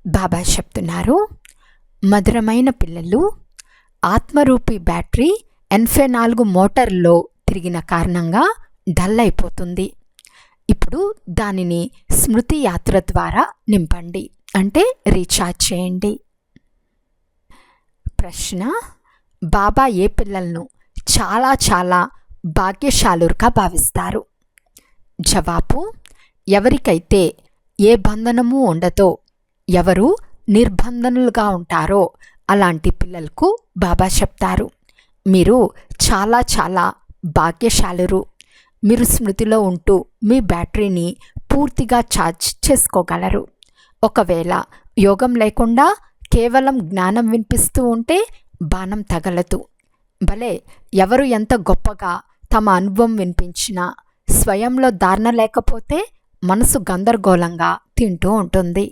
బాబా చెప్తున్నారు, మధురమైన పిల్లలు, ఆత్మరూపీ బ్యాటరీ 84 మోటార్లో తిరిగిన కారణంగా డల్ అయిపోతుంది. ఇప్పుడు దానిని స్మృతి యాత్ర ద్వారా నింపండి, అంటే రీఛార్జ్ చేయండి. ప్రశ్న: బాబా ఏ పిల్లలను చాలా చాలా భాగ్యశాలురుగా భావిస్తారు? జవాబు: ఎవరికైతే ఏ బంధనము ఉండదో, ఎవరు నిర్బంధనులుగా ఉంటారో అలాంటి పిల్లలకు బాబా చెప్తారు, మీరు చాలా చాలా భాగ్యశాలురు. మీరు స్మృతిలో ఉంటూ మీ బ్యాటరీని పూర్తిగా ఛార్జ్ చేసుకోగలరు. ఒకవేళ యోగం లేకుండా కేవలం జ్ఞానం వినిపిస్తూ ఉంటే బాణం తగలదు. భలే, ఎవరు ఎంత గొప్పగా తమ అనుభవం వినిపించినా స్వయంలో ధారణ లేకపోతే మనసు గందరగోళంగా తింటూ ఉంటుంది.